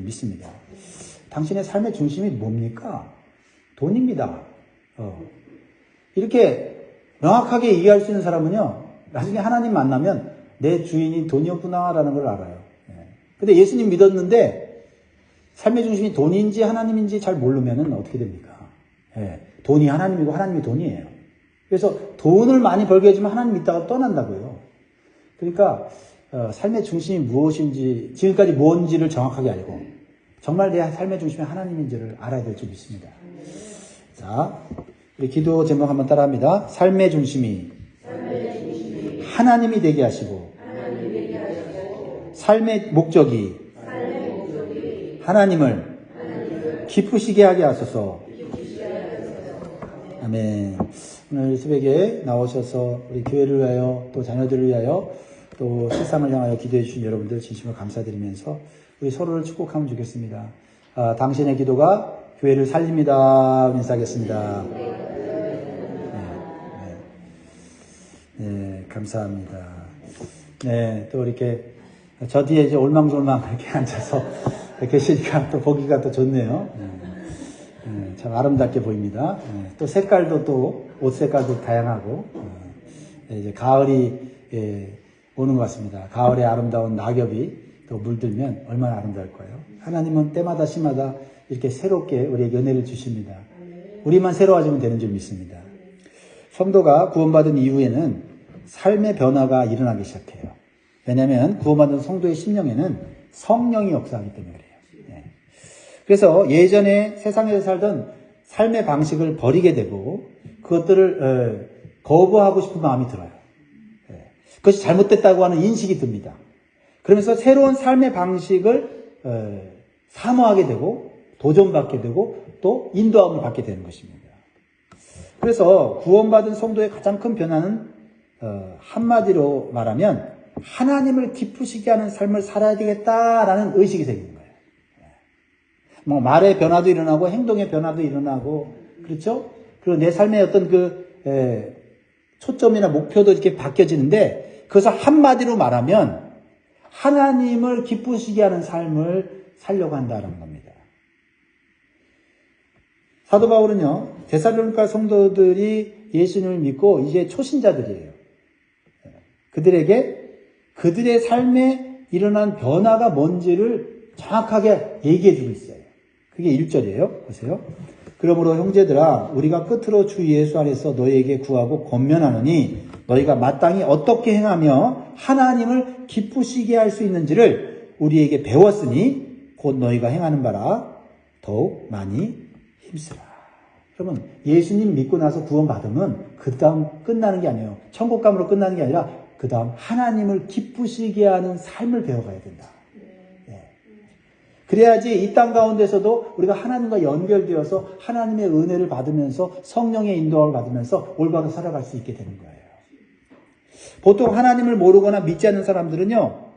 믿습니다. 당신의 삶의 중심이 뭡니까? 돈입니다. 이렇게 명확하게 얘기할 수 있는 사람은요, 나중에 하나님 만나면 내 주인이 돈이었구나라는 걸 알아요. 근데 예수님 믿었는데 삶의 중심이 돈인지 하나님인지 잘 모르면은 어떻게 됩니까? 돈이 하나님이고 하나님이 돈이에요. 그래서 돈을 많이 벌게 해주면 하나님 믿다가 떠난다고요. 그러니까 삶의 중심이 무엇인지, 지금까지 뭔지를 정확하게 알고 정말 내 삶의 중심이 하나님인지를 알아야 될 줄 믿습니다. 자, 우리 기도 제목 한번 따라합니다. 삶의 중심이 하나님이 되게 하시고 삶의 목적이 하나님을 기쁘시게 하게 하소서. 아멘. 오늘 새벽에 나오셔서 우리 교회를 위하여 또 자녀들을 위하여 또 세상을 향하여 기도해 주신 여러분들 진심으로 감사드리면서 우리 서로를 축복하면 좋겠습니다. 당신의 기도가 교회를 살립니다. 인사하겠습니다. 네, 감사합니다. 네, 또 이렇게 저 뒤에 이제 올망졸망 이렇게 앉아서 계시니까 또 보기가 또 좋네요. 참 아름답게 보입니다. 또 색깔도 또 옷 색깔도 다양하고 이제 가을이 오는 것 같습니다. 가을에 아름다운 낙엽이 또 물들면 얼마나 아름다울까요? 하나님은 때마다 시마다 이렇게 새롭게 우리에게 은혜를 주십니다. 우리만 새로워지면 되는 줄 믿습니다. 성도가 구원받은 이후에는 삶의 변화가 일어나기 시작해요. 왜냐하면 구원받은 성도의 심령에는 성령이 역사하기 때문에 그래요. 그래서 예전에 세상에서 살던 삶의 방식을 버리게 되고 그것들을 거부하고 싶은 마음이 들어요. 그것이 잘못됐다고 하는 인식이 듭니다. 그러면서 새로운 삶의 방식을 사모하게 되고 도전받게 되고 또 인도함을 받게 되는 것입니다. 그래서 구원받은 성도의 가장 큰 변화는 한마디로 말하면 하나님을 기쁘시게 하는 삶을 살아야 되겠다라는 의식이 생기는 거예요. 뭐 말의 변화도 일어나고 행동의 변화도 일어나고 그렇죠? 그리고 내 삶의 어떤 초점이나 목표도 이렇게 바뀌어지는데 그것을 한마디로 말하면 하나님을 기쁘시게 하는 삶을 살려고 한다는 겁니다. 사도 바울은요, 데살로니가 성도들이 예수님을 믿고 이제 초신자들이에요. 그들에게 그들의 삶에 일어난 변화가 뭔지를 정확하게 얘기해 주고 있어요. 그게 1절이에요. 보세요. 그러므로 형제들아 우리가 끝으로 주 예수 안에서 너희에게 구하고 권면하노니 너희가 마땅히 어떻게 행하며 하나님을 기쁘시게 할 수 있는지를 우리에게 배웠으니 곧 너희가 행하는 바라 더욱 많이 힘쓰라. 그러면 예수님 믿고 나서 구원받으면 그 다음 끝나는 게 아니에요. 천국감으로 끝나는 게 아니라 그 다음 하나님을 기쁘시게 하는 삶을 배워가야 된다. 그래야지 이 땅 가운데서도 우리가 하나님과 연결되어서 하나님의 은혜를 받으면서 성령의 인도함을 받으면서 올바로 살아갈 수 있게 되는 거예요. 보통 하나님을 모르거나 믿지 않는 사람들은요,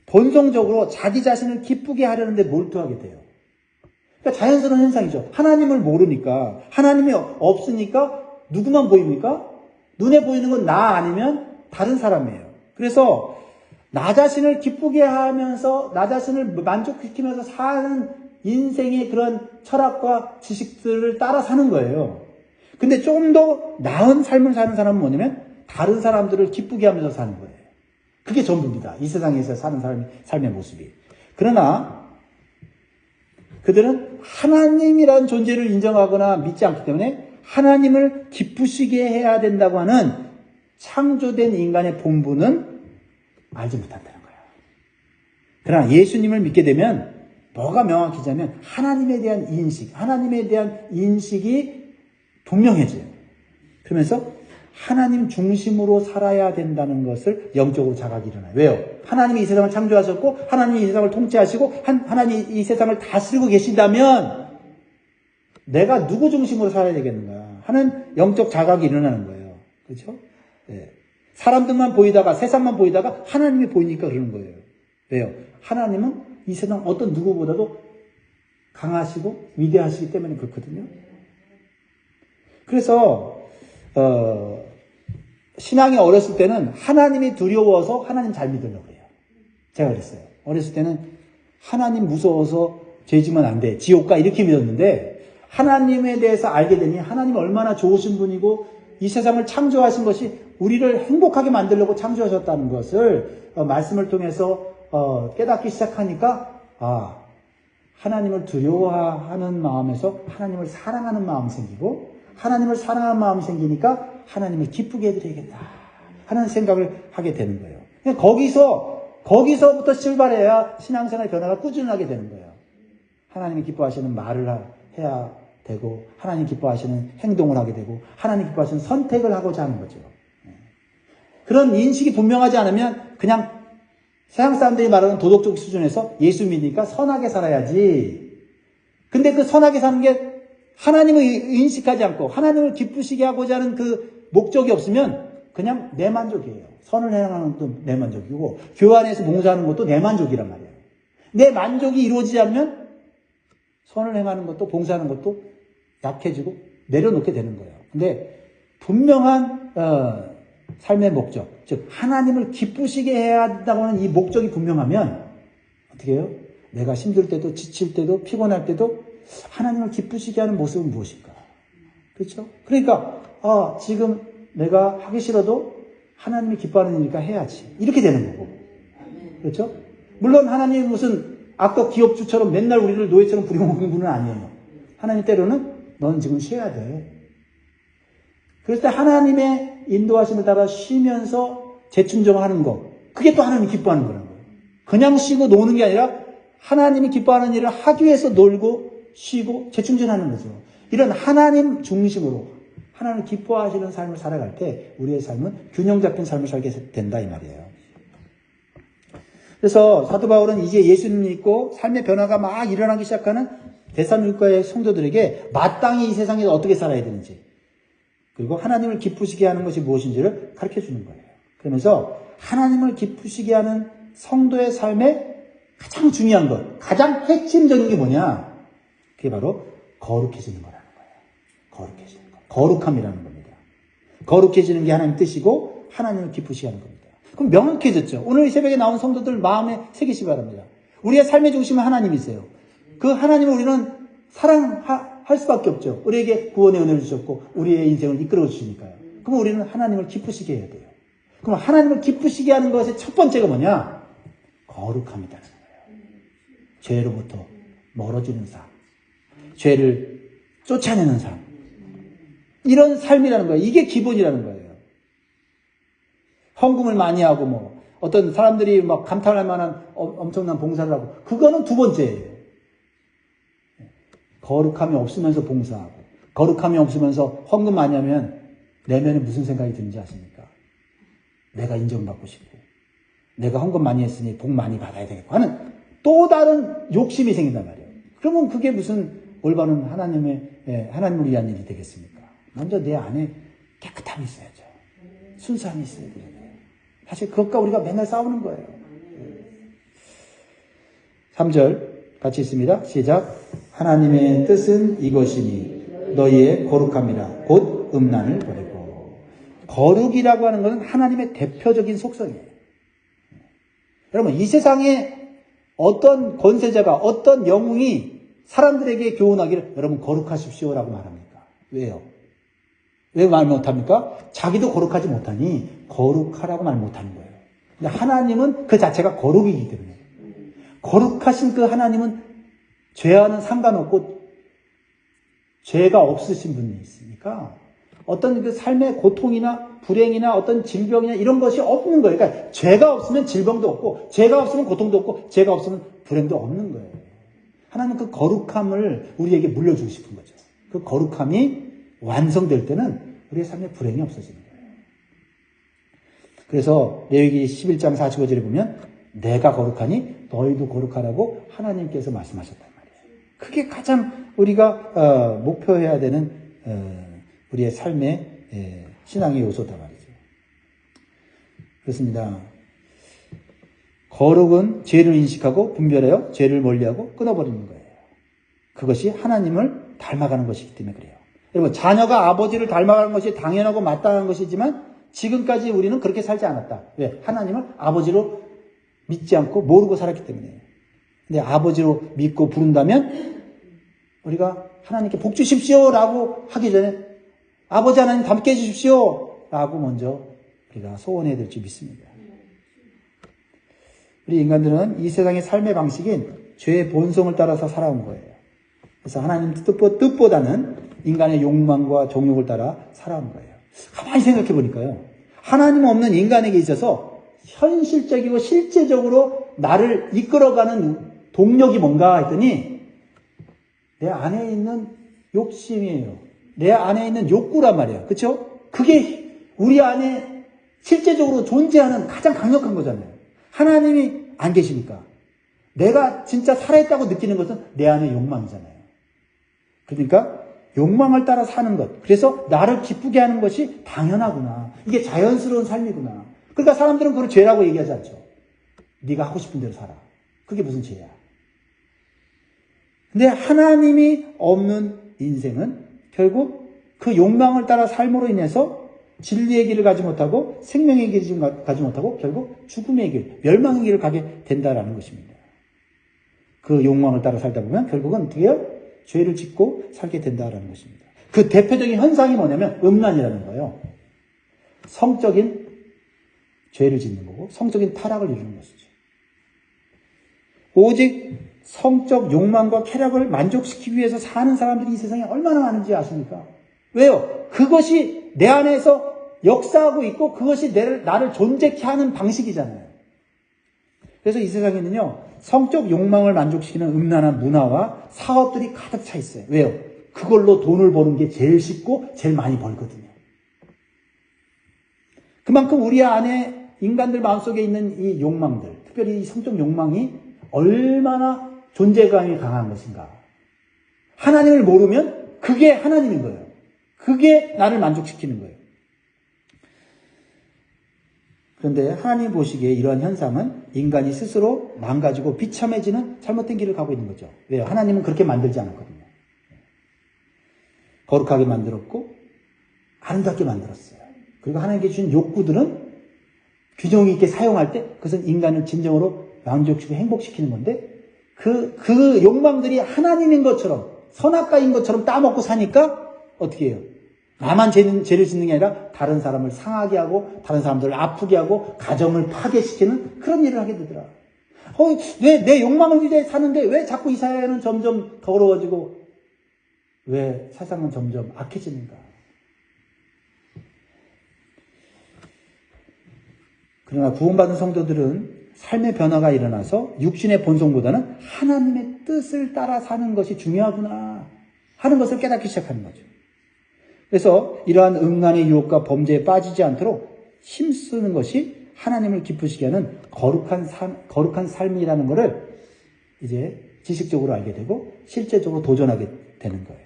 본성적으로 자기 자신을 기쁘게 하려는데 몰두하게 돼요. 그러니까 자연스러운 현상이죠. 하나님을 모르니까, 하나님이 없으니까 누구만 보입니까? 눈에 보이는 건 나 아니면 다른 사람이에요. 그래서 나 자신을 기쁘게 하면서 나 자신을 만족시키면서 사는 인생의 그런 철학과 지식들을 따라 사는 거예요. 근데 좀 더 나은 삶을 사는 사람은 뭐냐면 다른 사람들을 기쁘게 하면서 사는 거예요. 그게 전부입니다. 이 세상에서 사는 삶의 모습이. 그러나 그들은 하나님이라는 존재를 인정하거나 믿지 않기 때문에 하나님을 기쁘시게 해야 된다고 하는 창조된 인간의 본분은 알지 못한다는 거예요. 그러나 예수님을 믿게 되면 뭐가 명확해지냐면 하나님에 대한 인식이 분명해져요. 그러면서 하나님 중심으로 살아야 된다는 것을 영적으로 자각이 일어나요. 왜요? 하나님이 이 세상을 창조하셨고 하나님이 이 세상을 통치하시고 하나님이 이 세상을 다스리고 계신다면 내가 누구 중심으로 살아야 되겠는가 하는 영적 자각이 일어나는 거예요. 그렇죠? 네. 사람들만 보이다가 세상만 보이다가 하나님이 보이니까 그러는 거예요. 왜요? 하나님은 이 세상 어떤 누구보다도 강하시고 위대하시기 때문에 그렇거든요. 그래서 신앙이 어렸을 때는 하나님이 두려워서 하나님 잘 믿으려고 해요. 제가 그랬어요. 어렸을 때는 하나님 무서워서 죄 지으면 안 돼. 지옥 가. 이렇게 믿었는데 하나님에 대해서 알게 되니 하나님이 얼마나 좋으신 분이고 이 세상을 창조하신 것이 우리를 행복하게 만들려고 창조하셨다는 것을 말씀을 통해서 깨닫기 시작하니까 하나님을 두려워하는 마음에서 하나님을 사랑하는 마음이 생기고 하나님을 사랑하는 마음이 생기니까 하나님을 기쁘게 해드리겠다 하는 생각을 하게 되는 거예요. 거기서부터 출발해야 신앙생활 변화가 꾸준하게 되는 거예요. 하나님이 기뻐하시는 말을 해야 되고 하나님 기뻐하시는 행동을 하게 되고 하나님 기뻐하시는 선택을 하고자 하는 거죠. 그런 인식이 분명하지 않으면 그냥 세상 사람들이 말하는 도덕적 수준에서 예수 믿으니까 선하게 살아야지. 근데 그 선하게 사는 게 하나님을 인식하지 않고 하나님을 기쁘시게 하고자 하는 그 목적이 없으면 그냥 내 만족이에요. 선을 행하는 것도 내 만족이고 교회 안에서 봉사하는 것도 내 만족이란 말이에요. 내 만족이 이루어지지 않으면 선을 행하는 것도 봉사하는 것도 약해지고 내려놓게 되는 거예요. 근데 분명한 삶의 목적, 즉 하나님을 기쁘시게 해야 한다고 하는 이 목적이 분명하면 어떻게 해요? 내가 힘들 때도 지칠 때도 피곤할 때도 하나님을 기쁘시게 하는 모습은 무엇일까? 그렇죠? 그러니까 지금 내가 하기 싫어도 하나님이 기뻐하는 일이니까 해야지. 이렇게 되는 거고. 그렇죠? 물론 하나님이 무슨 악덕 기업주처럼 맨날 우리를 노예처럼 부려먹는 분은 아니에요. 하나님 때로는 넌 지금 쉬어야 돼. 그럴 때 하나님의 인도하심을 따라 쉬면서 재충전하는 거. 그게 또 하나님이 기뻐하는 거라는 거예요. 그냥 쉬고 노는 게 아니라 하나님이 기뻐하는 일을 하기 위해서 놀고 쉬고 재충전하는 거죠. 이런 하나님 중심으로 하나님을 기뻐하시는 삶을 살아갈 때 우리의 삶은 균형 잡힌 삶을 살게 된다 이 말이에요. 그래서 사도 바울은 이제 예수님 믿고 삶의 변화가 막 일어나기 시작하는 데살로니가의 성도들에게 마땅히 이 세상에서 어떻게 살아야 되는지 그리고 하나님을 기쁘시게 하는 것이 무엇인지를 가르쳐 주는 거예요. 그러면서 하나님을 기쁘시게 하는 성도의 삶의 가장 중요한 것, 가장 핵심적인 게 뭐냐? 그게 바로 거룩해지는 거라는 거예요. 거룩해지는 거. 거룩함이라는 겁니다. 거룩해지는 게 하나님 뜻이고 하나님을 기쁘시게 하는 겁니다. 그럼 명확해졌죠. 오늘 이 새벽에 나온 성도들 마음에 새기시기 바랍니다. 우리의 삶의 중심은 하나님이세요. 그 하나님을 우리는 사랑할 수밖에 없죠. 우리에게 구원의 은혜를 주셨고 우리의 인생을 이끌어 주시니까요. 그럼 우리는 하나님을 기쁘시게 해야 돼요. 그럼 하나님을 기쁘시게 하는 것의 첫 번째가 뭐냐? 거룩함이라는 거예요. 죄로부터 멀어지는 삶. 죄를 쫓아내는 삶. 이런 삶이라는 거예요. 이게 기본이라는 거예요. 헌금을 많이 하고 어떤 사람들이 막 감탄할 만한 엄청난 봉사를 하고 그거는 두 번째예요. 거룩함이 없으면서 봉사하고 거룩함이 없으면서 헌금 많이 하면 내면에 무슨 생각이 드는지 아십니까? 내가 인정받고 싶고 내가 헌금 많이 했으니 복 많이 받아야 되겠고 하는 또 다른 욕심이 생긴단 말이에요. 그러면 그게 무슨 올바른 하나님을 위한 일이 되겠습니까? 먼저 내 안에 깨끗함이 있어야죠. 순수함이 있어야 돼요. 사실 그것과 우리가 맨날 싸우는 거예요. 3절 같이 있습니다. 시작. 하나님의 뜻은 이것이니 너희의 거룩함이라 곧 음란을 버리고. 거룩이라고 하는 것은 하나님의 대표적인 속성이에요. 여러분 이 세상에 어떤 권세자가 어떤 영웅이 사람들에게 교훈하기를 여러분 거룩하십시오라고 말합니까? 왜요? 왜 말 못합니까? 자기도 거룩하지 못하니 거룩하라고 말 못하는 거예요. 근데 하나님은 그 자체가 거룩이기 때문에 거룩하신 그 하나님은 죄와는 상관없고 죄가 없으신 분이 있으니까 어떤 그 삶의 고통이나 불행이나 어떤 질병이나 이런 것이 없는 거예요. 그러니까 죄가 없으면 질병도 없고 죄가 없으면 고통도 없고 죄가 없으면 불행도 없는 거예요. 하나님은 그 거룩함을 우리에게 물려주고 싶은 거죠. 그 거룩함이 완성될 때는 우리의 삶에 불행이 없어지는 거예요. 그래서 레위기 11장 45절에 보면 내가 거룩하니 너희도 거룩하라고 하나님께서 말씀하셨단 말이에요. 그게 가장 우리가 목표해야 되는 우리의 삶의 신앙의 요소다 말이죠. 그렇습니다. 거룩은 죄를 인식하고 분별하여 죄를 멀리하고 끊어버리는 거예요. 그것이 하나님을 닮아가는 것이기 때문에 그래요. 여러분 자녀가 아버지를 닮아가는 것이 당연하고 마땅한 것이지만 지금까지 우리는 그렇게 살지 않았다. 왜? 하나님을 아버지로 믿지 않고 모르고 살았기 때문에. 근데 아버지로 믿고 부른다면 우리가 하나님께 복 주십시오라고 하기 전에 아버지 하나님 담게 해주십시오라고 먼저 우리가 소원해야 될 줄 믿습니다. 우리 인간들은 이 세상의 삶의 방식인 죄의 본성을 따라서 살아온 거예요. 그래서 하나님 뜻보다는 인간의 욕망과 정욕을 따라 살아온 거예요. 가만히 생각해 보니까요. 하나님 없는 인간에게 있어서 현실적이고 실제적으로 나를 이끌어가는 동력이 뭔가 했더니 내 안에 있는 욕심이에요. 내 안에 있는 욕구란 말이에요. 그렇죠? 그게 우리 안에 실제적으로 존재하는 가장 강력한 거잖아요. 하나님이 안 계시니까. 내가 진짜 살아있다고 느끼는 것은 내 안의 욕망이잖아요. 그러니까 욕망을 따라 사는 것. 그래서 나를 기쁘게 하는 것이 당연하구나. 이게 자연스러운 삶이구나. 그러니까 사람들은 그걸 죄라고 얘기하지 않죠. 네가 하고 싶은 대로 살아. 그게 무슨 죄야. 근데 하나님이 없는 인생은 결국 그 욕망을 따라 삶으로 인해서 진리의 길을 가지 못하고 생명의 길을 가지 못하고 결국 죽음의 길, 멸망의 길을 가게 된다라는 것입니다. 그 욕망을 따라 살다 보면 결국은 어떻게 해요? 죄를 짓고 살게 된다라는 것입니다. 그 대표적인 현상이 뭐냐면 음란이라는 거예요. 성적인 죄를 짓는 거고 성적인 타락을 이루는 것이죠. 오직 성적 욕망과 쾌락을 만족시키기 위해서 사는 사람들이 이 세상에 얼마나 많은지 아십니까? 왜요? 그것이 내 안에서 역사하고 있고 그것이 나를 존재케 하는 방식이잖아요. 그래서 이 세상에는요, 성적 욕망을 만족시키는 음란한 문화와 사업들이 가득 차 있어요. 왜요? 그걸로 돈을 버는 게 제일 쉽고 제일 많이 벌거든요. 그만큼 우리 안에 인간들 마음속에 있는 이 욕망들, 특별히 이 성적 욕망이 얼마나 존재감이 강한 것인가. 하나님을 모르면 그게 하나님인 거예요. 그게 나를 만족시키는 거예요. 그런데 하나님 보시기에 이러한 현상은 인간이 스스로 망가지고 비참해지는 잘못된 길을 가고 있는 거죠. 왜요? 하나님은 그렇게 만들지 않았거든요. 거룩하게 만들었고 아름답게 만들었어요. 그리고 하나님께 주신 욕구들은 균형 있게 사용할 때 그것은 인간을 진정으로 만족시키고 행복시키는 건데 그 욕망들이 하나님인 것처럼 선악과인 것처럼 따먹고 사니까 어떻게 해요? 나만 죄를 짓는 게 아니라 다른 사람을 상하게 하고 다른 사람들을 아프게 하고 가정을 파괴시키는 그런 일을 하게 되더라. 왜 내 욕망을 위해 사는데 왜 자꾸 이 사회는 점점 더러워지고 왜 세상은 점점 악해지는가? 그러나 구원받은 성도들은 삶의 변화가 일어나서 육신의 본성보다는 하나님의 뜻을 따라 사는 것이 중요하구나 하는 것을 깨닫기 시작하는 거죠. 그래서 이러한 음란의 유혹과 범죄에 빠지지 않도록 힘쓰는 것이 하나님을 기쁘시게 하는 거룩한 삶이라는 것을 이제 지식적으로 알게 되고 실제적으로 도전하게 되는 거예요.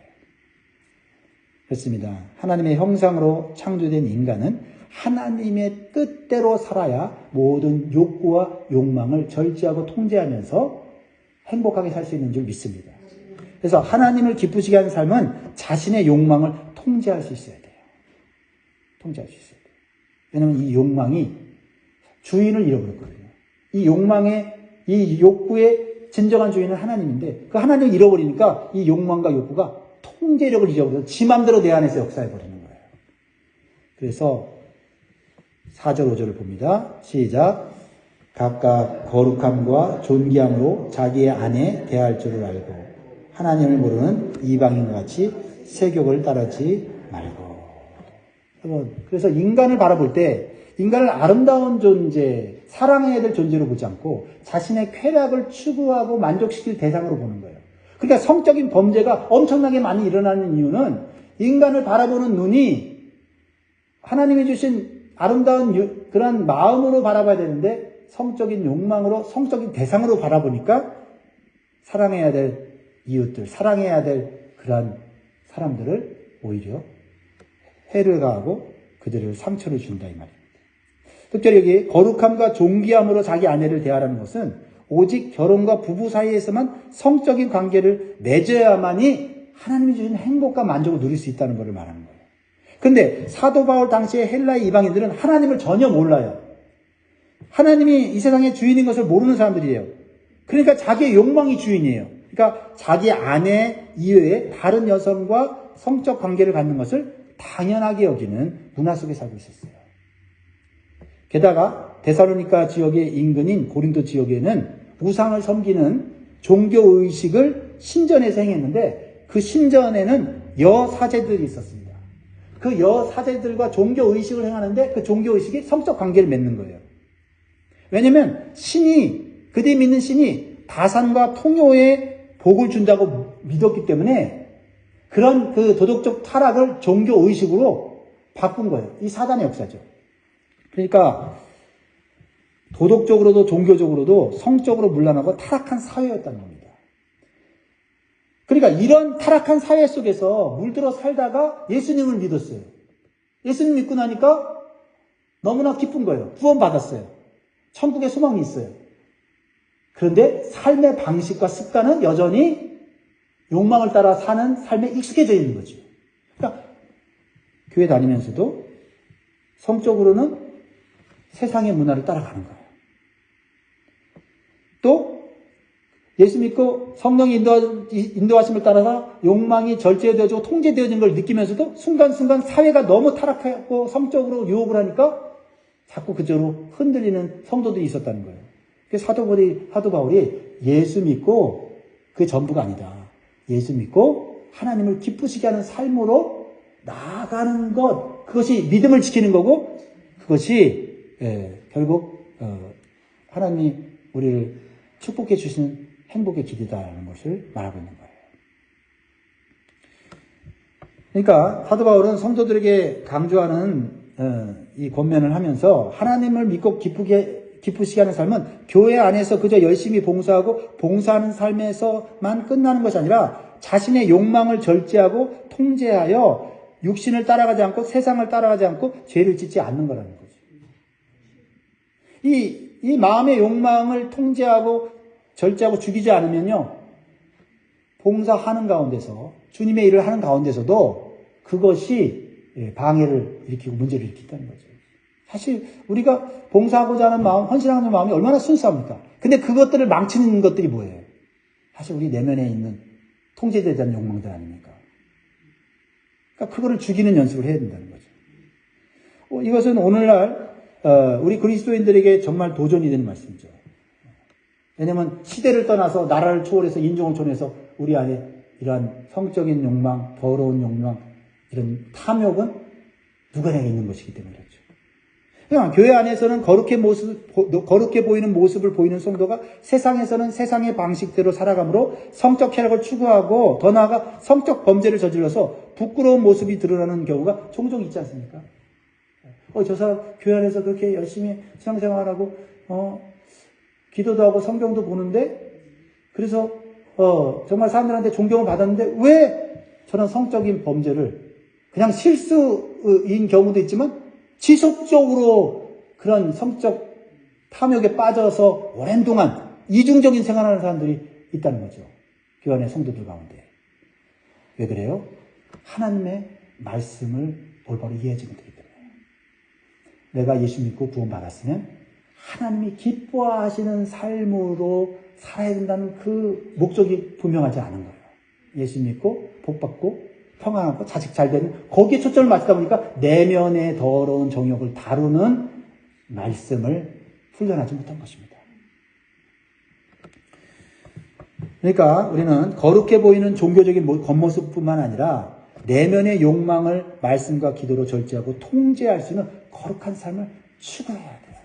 그렇습니다. 하나님의 형상으로 창조된 인간은 하나님의 뜻대로 살아야 모든 욕구와 욕망을 절제하고 통제하면서 행복하게 살 수 있는 줄 믿습니다. 그래서 하나님을 기쁘시게 하는 삶은 자신의 욕망을 통제할 수 있어야 돼요. 통제할 수 있어야 돼요. 왜냐하면 이 욕망이 주인을 잃어버렸거든요. 이 욕구의 진정한 주인은 하나님인데 그 하나님을 잃어버리니까 이 욕망과 욕구가 통제력을 잃어버려서 지 맘대로 내 안에서 역사해버리는 거예요. 그래서 4절 5절을 봅니다. 시작. 각각 거룩함과 존귀함으로 자기의 안에 대할 줄을 알고 하나님을 모르는 이방인과 같이 세욕을 따르지 말고. 그래서 인간을 바라볼 때 인간을 아름다운 존재, 사랑해야 될 존재로 보지 않고 자신의 쾌락을 추구하고 만족시킬 대상으로 보는 거예요. 그러니까 성적인 범죄가 엄청나게 많이 일어나는 이유는 인간을 바라보는 눈이 하나님이 주신 아름다운 그런 마음으로 바라봐야 되는데 성적인 욕망으로 성적인 대상으로 바라보니까 사랑해야 될 이웃들, 사랑해야 될 그런 사람들을 오히려 해를 가하고 그들을 상처를 준다 이 말입니다. 특별히 여기 거룩함과 존귀함으로 자기 아내를 대하라는 것은 오직 결혼과 부부 사이에서만 성적인 관계를 맺어야만이 하나님이 주신 행복과 만족을 누릴 수 있다는 것을 말하는 거예요. 근데 사도 바울 당시의 헬라의 이방인들은 하나님을 전혀 몰라요. 하나님이 이 세상의 주인인 것을 모르는 사람들이에요. 그러니까 자기의 욕망이 주인이에요. 그러니까 자기 아내 이외에 다른 여성과 성적 관계를 갖는 것을 당연하게 여기는 문화 속에 살고 있었어요. 게다가 데살로니가 지역의 인근인 고린도 지역에는 우상을 섬기는 종교의식을 신전에서 행했는데 그 신전에는 여사제들이 있었습니다. 그 여사제들과 종교의식을 행하는데 그 종교의식이 성적 관계를 맺는 거예요. 왜냐면 신이, 그들이 믿는 신이 다산과 통효의 복을 준다고 믿었기 때문에 그런 그 도덕적 타락을 종교의식으로 바꾼 거예요. 이 사단의 역사죠. 그러니까 도덕적으로도 종교적으로도 성적으로 문란하고 타락한 사회였다는 겁니다. 그러니까 이런 타락한 사회 속에서 물들어 살다가 예수님을 믿었어요. 예수님 믿고 나니까 너무나 기쁜 거예요. 구원받았어요. 천국에 소망이 있어요. 그런데 삶의 방식과 습관은 여전히 욕망을 따라 사는 삶에 익숙해져 있는 거죠. 그러니까 교회 다니면서도 성적으로는 세상의 문화를 따라가는 거예요. 또 예수 믿고 성령의 인도하심을 따라서 욕망이 절제되어지고 통제되어지는 걸 느끼면서도 순간순간 사회가 너무 타락하고 성적으로 유혹을 하니까 자꾸 그쪽으로 흔들리는 성도들이 있었다는 거예요. 그래서 사도 바울이 예수 믿고 그게 전부가 아니다. 예수 믿고 하나님을 기쁘시게 하는 삶으로 나아가는 것, 그것이 믿음을 지키는 거고 그것이 결국 하나님이 우리를 축복해 주시는 행복의 길이다라는 것을 말하고 있는 거예요. 그러니까 사도 바울은 성도들에게 강조하는 이 권면을 하면서 하나님을 믿고 기쁘시게 하는 삶은 교회 안에서 그저 열심히 봉사하고 봉사하는 삶에서만 끝나는 것이 아니라 자신의 욕망을 절제하고 통제하여 육신을 따라가지 않고 세상을 따라가지 않고 죄를 짓지 않는 거라는 거죠. 이 마음의 욕망을 통제하고 절제하고 죽이지 않으면요, 봉사하는 가운데서 주님의 일을 하는 가운데서도 그것이 방해를 일으키고 문제를 일으킨다는 거죠. 사실 우리가 봉사하고자 하는 마음, 헌신하는 마음이 얼마나 순수합니까? 근데 그것들을 망치는 것들이 뭐예요? 사실 우리 내면에 있는 통제되지 않는 욕망들 아닙니까? 그러니까 그거를 죽이는 연습을 해야 된다는 거죠. 이것은 오늘날 우리 그리스도인들에게 정말 도전이 되는 말씀이죠. 왜냐하면 시대를 떠나서 나라를 초월해서 인종을 초월해서 우리 안에 이러한 성적인 욕망, 더러운 욕망, 이런 탐욕은 누구에게 있는 것이기 때문에 그렇죠. 그냥 교회 안에서는 거룩해 보이는 모습을 보이는 성도가 세상에서는 세상의 방식대로 살아가므로 성적 쾌락을 추구하고 더 나아가 성적 범죄를 저질러서 부끄러운 모습이 드러나는 경우가 종종 있지 않습니까? 저 사람 교회 안에서 그렇게 열심히 신앙생활하고 기도도 하고 성경도 보는데 그래서 정말 사람들한테 존경을 받았는데 왜 저런 성적인 범죄를 그냥 실수인 경우도 있지만 지속적으로 그런 성적 탐욕에 빠져서 오랜 동안 이중적인 생활하는 사람들이 있다는 거죠. 교회 안의 성도들 가운데. 왜 그래요? 하나님의 말씀을 올바로 이해하지 못하기 때문에. 내가 예수 믿고 구원받았으면 하나님이 기뻐하시는 삶으로 살아야 된다는 그 목적이 분명하지 않은 거예요. 예수 믿고 복받고 평안하고 자식 잘 되는 거기에 초점을 맞추다 보니까 내면의 더러운 정욕을 다루는 말씀을 훈련하지 못한 것입니다. 그러니까 우리는 거룩해 보이는 종교적인 겉모습뿐만 아니라 내면의 욕망을 말씀과 기도로 절제하고 통제할 수 있는 거룩한 삶을 추구해야 돼요.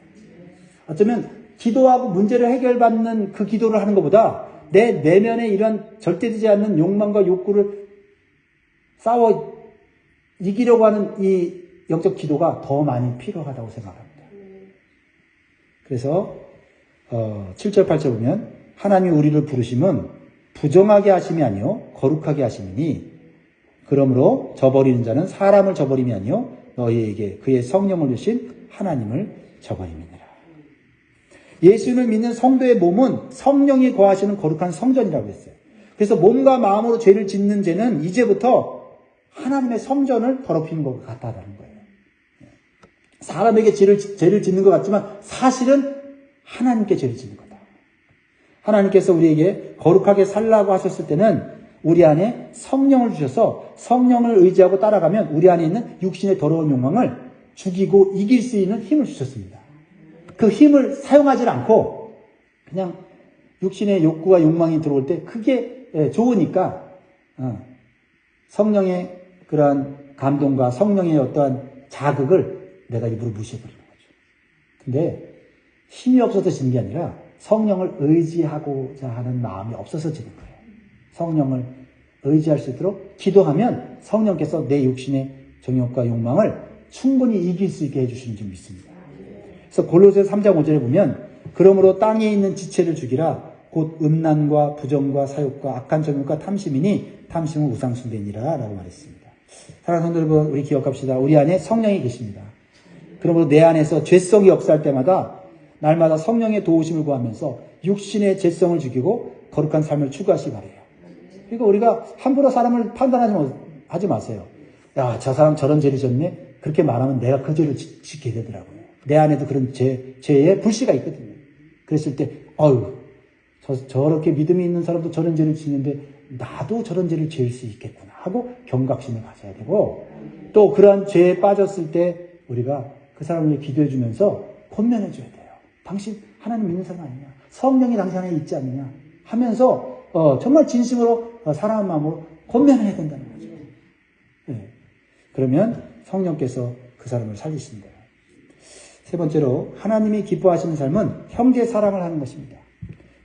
어쩌면 기도하고 문제를 해결받는 그 기도를 하는 것보다 내 내면에 이런 절대되지 않는 욕망과 욕구를 싸워 이기려고 하는 이 영적 기도가 더 많이 필요하다고 생각합니다. 그래서 7절 8절 보면 하나님이 우리를 부르심은 부정하게 하심이 아니요 거룩하게 하심이니 그러므로 저버리는 자는 사람을 저버림이 아니요 너희에게 그의 성령을 주신 하나님을 저버림이니라. 예수를 믿는 성도의 몸은 성령이 거하시는 거룩한 성전이라고 했어요. 그래서 몸과 마음으로 죄를 짓는 죄는 이제부터 하나님의 성전을 더럽히는 것 같다라는 거예요. 사람에게 죄를 짓는 것 같지만 사실은 하나님께 죄를 짓는 거다. 하나님께서 우리에게 거룩하게 살라고 하셨을 때는 우리 안에 성령을 주셔서 성령을 의지하고 따라가면 우리 안에 있는 육신의 더러운 욕망을 죽이고 이길 수 있는 힘을 주셨습니다. 그 힘을 사용하지 않고 그냥 육신의 욕구와 욕망이 들어올 때 그게 좋으니까 성령의 그러한 감동과 성령의 어떠한 자극을 내가 일부러 무시해버리는 거죠. 근데 힘이 없어서 지는 게 아니라 성령을 의지하고자 하는 마음이 없어서 지는 거예요. 성령을 의지할 수 있도록 기도하면 성령께서 내 육신의 정욕과 욕망을 충분히 이길 수 있게 해주시는 줄 믿습니다. 그래서 골로새서 3장 5절에 보면 그러므로 땅에 있는 지체를 죽이라 곧 음란과 부정과 사욕과 악한 정욕과 탐심이니 탐심은 우상숭배니라 라고 말했습니다. 사랑하는 성도 여러분, 우리 기억합시다. 우리 안에 성령이 계십니다. 그러므로 내 안에서 죄성이 역사할 때마다 날마다 성령의 도우심을 구하면서 육신의 죄성을 죽이고 거룩한 삶을 추구하시기 바라요. 그러니까 우리가 함부로 사람을 판단하지 마세요. 야, 저 사람 저런 죄를 졌네? 그렇게 말하면 내가 그 죄를 짓게 되더라고요. 내 안에도 그런 죄의 불씨가 있거든요. 그랬을 때, 저렇게 믿음이 있는 사람도 저런 죄를 짓는데 나도 저런 죄를 지을 수 있겠구나 하고 경각심을 가져야 되고, 또 그러한 죄에 빠졌을 때 우리가 그 사람을 위해 기도해 주면서 권면해 줘야 돼요. 당신 하나님 믿는 사람 아니냐? 성령이 당신 안에 있지 않느냐? 하면서 정말 진심으로 사랑하는 마음으로 권면해야 된다는 거죠. 네. 그러면 성령께서 그 사람을 살리신다. 세 번째로 하나님이 기뻐하시는 삶은 형제 사랑을 하는 것입니다.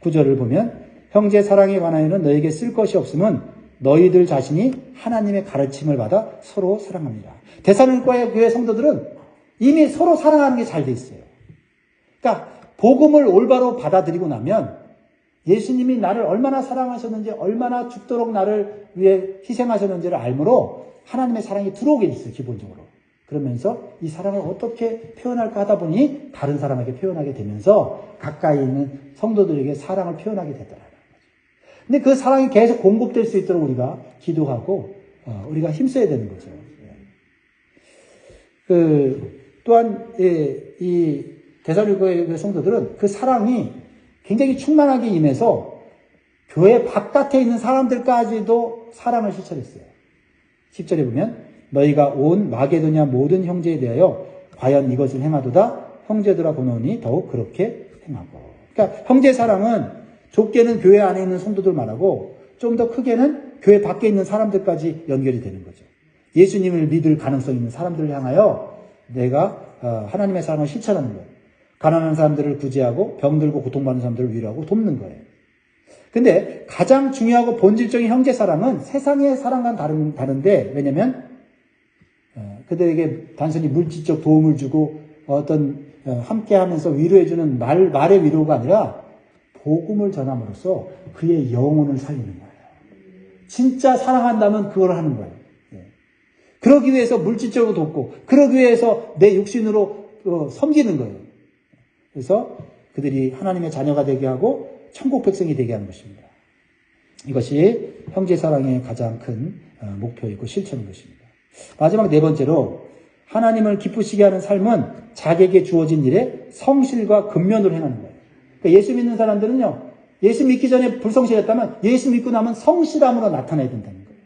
9절을 보면 형제 사랑에 관하여는 너에게 쓸 것이 없음은 너희들 자신이 하나님의 가르침을 받아 서로 사랑합니다. 데살로니가 교회 성도들은 이미 서로 사랑하는 게 잘 돼 있어요. 그러니까 복음을 올바로 받아들이고 나면 예수님이 나를 얼마나 사랑하셨는지, 얼마나 죽도록 나를 위해 희생하셨는지를 알므로 하나님의 사랑이 들어오게 있어요, 기본적으로. 그러면서 이 사랑을 어떻게 표현할까 하다 보니 다른 사람에게 표현하게 되면서 가까이 있는 성도들에게 사랑을 표현하게 되더라고요. 근데 그 사랑이 계속 공급될 수 있도록 우리가 기도하고 우리가 힘써야 되는 거죠. 또한 이 데살로니가 성도들은 그 사랑이 굉장히 충만하게 임해서 교회 바깥에 있는 사람들까지도 사랑을 실천했어요. 10절에 보면 너희가 온 마게도냐 모든 형제에 대하여 과연 이것을 행하도다 형제들아 보노니 더욱 그렇게 행하고. 그러니까 형제 사랑은 좁게는 교회 안에 있는 성도들 말하고 좀 더 크게는 교회 밖에 있는 사람들까지 연결이 되는 거죠. 예수님을 믿을 가능성 있는 사람들을 향하여 내가 하나님의 사랑을 실천하는 거예요. 가난한 사람들을 구제하고 병들고 고통받는 사람들을 위로하고 돕는 거예요. 근데 가장 중요하고 본질적인 형제 사랑은 세상의 사랑과는 다른데, 왜냐면 그들에게 단순히 물질적 도움을 주고 어떤 함께하면서 위로해주는 말의 위로가 아니라 복음을 전함으로써 그의 영혼을 살리는 거예요. 진짜 사랑한다면 그걸 하는 거예요. 그러기 위해서 물질적으로 돕고 그러기 위해서 내 육신으로 섬기는 거예요. 그래서 그들이 하나님의 자녀가 되게 하고 천국 백성이 되게 하는 것입니다. 이것이 형제 사랑의 가장 큰 목표이고 실천인 것입니다. 마지막 네 번째로 하나님을 기쁘시게 하는 삶은 자기에게 주어진 일에 성실과 근면으로 행하는 거예요. 그러니까 예수 믿는 사람들은요, 예수 믿기 전에 불성실했다면 예수 믿고 나면 성실함으로 나타나야 된다는 거예요.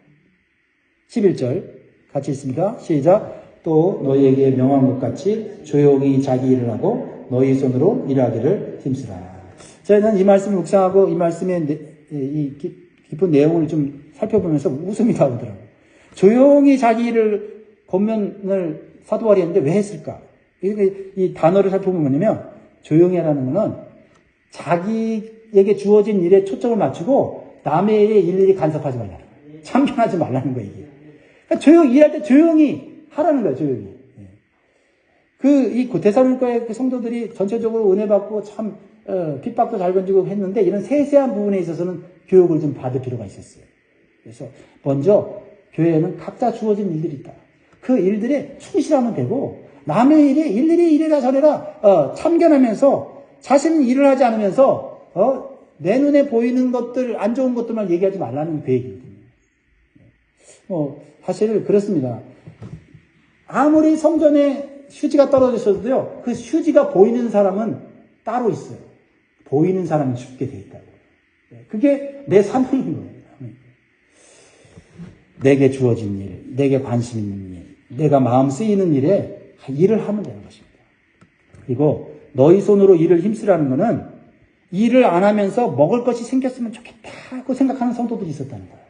11절 같이 읽습니다. 시작. 또 너희에게 명한 것 같이 조용히 자기 일을 하고 너희 손으로 일하기를 힘쓰라. 저는 이 말씀을 묵상하고 이 말씀의 이 깊은 내용을 좀 살펴보면서 웃음이 나오더라고요. 조용히 자기 일을 권면을 사도 바울이 했는데 왜 했을까? 이 단어를 살펴보면 뭐냐면 조용히 하라는 것은 자기에게 주어진 일에 초점을 맞추고 남의 일에 일일이 간섭하지 말라는 거예요. 참견하지 말라는 거예요, 이게. 그러니까 조용히 일할 때 조용히 하라는 거예요, 조용히. 이 데살로니가의 그 성도들이 전체적으로 은혜 받고 참 핍박도 잘 건지고 했는데 이런 세세한 부분에 있어서는 교육을 좀 받을 필요가 있었어요. 그래서 먼저 교회에는 각자 주어진 일들이 있다. 그 일들에 충실하면 되고 남의 일에 일일이 이래라 저래라 참견하면서 자신은 일을 하지 않으면서 내 눈에 보이는 것들, 안 좋은 것들만 얘기하지 말라는 계획이거든요. 사실 그렇습니다. 아무리 성전에 휴지가 떨어졌어도요, 그 휴지가 보이는 사람은 따로 있어요. 보이는 사람이 죽게 돼 있다고. 그게 내 사명인 거예요. 내게 주어진 일, 내게 관심 있는 일, 내가 마음 쓰이는 일에 일을 하면 되는 것입니다. 그리고 너희 손으로 일을 힘쓰라는 것은 일을 안 하면서 먹을 것이 생겼으면 좋겠다고 생각하는 성도들이 있었다는 거예요.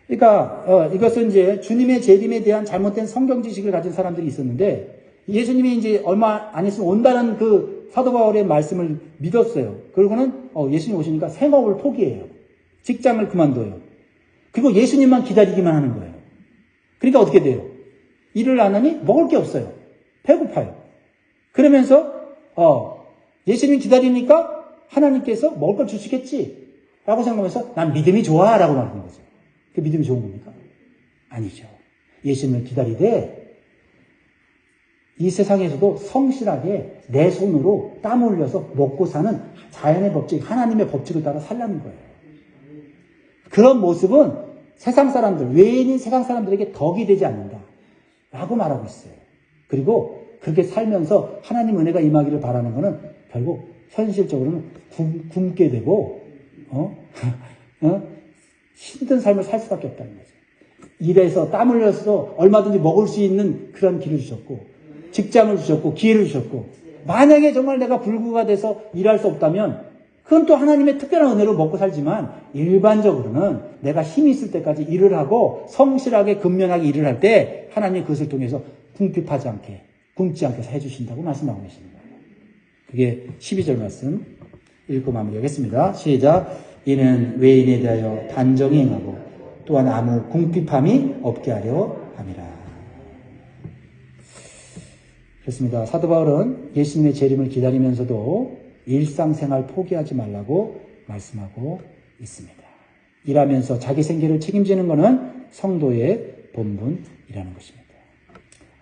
그러니까 이것은 이제 주님의 재림에 대한 잘못된 성경 지식을 가진 사람들이 있었는데 예수님이 이제 얼마 안 있으면 온다는 그 사도 바울의 말씀을 믿었어요. 그러고는 예수님 오시니까 생업을 포기해요. 직장을 그만둬요. 그리고 예수님만 기다리기만 하는 거예요. 그러니까 어떻게 돼요? 일을 안 하니 먹을 게 없어요. 배고파요. 그러면서 예수님 기다리니까 하나님께서 먹을 걸 주시겠지 라고 생각하면서 난 믿음이 좋아 라고 말하는 거죠. 그 믿음이 좋은 겁니까? 아니죠. 예수님을 기다리되 이 세상에서도 성실하게 내 손으로 땀 흘려서 먹고 사는 자연의 법칙, 하나님의 법칙을 따라 살라는 거예요. 그런 모습은 세상 사람들, 외인인 세상 사람들에게 덕이 되지 않는다 라고 말하고 있어요. 그리고 그렇게 살면서 하나님 은혜가 임하기를 바라는 것은 결국 현실적으로는 굶게 되고 힘든 삶을 살 수밖에 없다는 거죠. 일해서 땀 흘려서 얼마든지 먹을 수 있는 그런 길을 주셨고 직장을 주셨고 기회를 주셨고 만약에 정말 내가 불구가 돼서 일할 수 없다면 그건 또 하나님의 특별한 은혜로 먹고 살지만 일반적으로는 내가 힘이 있을 때까지 일을 하고 성실하게 근면하게 일을 할 때 하나님이 그것을 통해서 궁핍하지 않게 굶지 않게 해주신다고 말씀하고 계십니다. 그게 12절 말씀 읽고 마무리하겠습니다. 시작. 이는 외인에 대하여 단정히 행하고 또한 아무 궁핍함이 없게 하려 함이라. 그렇습니다. 사도 바울은 예수님의 재림을 기다리면서도 일상생활 포기하지 말라고 말씀하고 있습니다. 일하면서 자기 생계를 책임지는 것은 성도의 본분이라는 것입니다.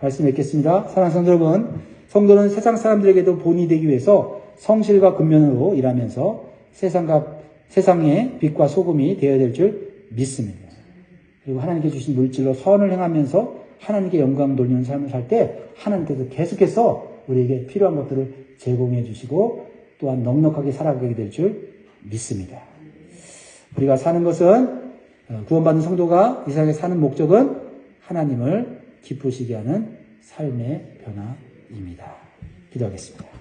말씀 읽겠습니다. 사랑하는 성도 여러분, 성도는 세상 사람들에게도 본이 되기 위해서 성실과 근면으로 일하면서 세상의 빛과 소금이 되어야 될 줄 믿습니다. 그리고 하나님께 주신 물질로 선을 행하면서 하나님께 영광 돌리는 삶을 살 때 하나님께서 계속해서 우리에게 필요한 것들을 제공해 주시고 또한 넉넉하게 살아가게 될 줄 믿습니다. 우리가 사는 것은 구원받은 성도가 이 세상에 사는 목적은 하나님을 기쁘시게 하는 삶의 변화입니다. 기도하겠습니다.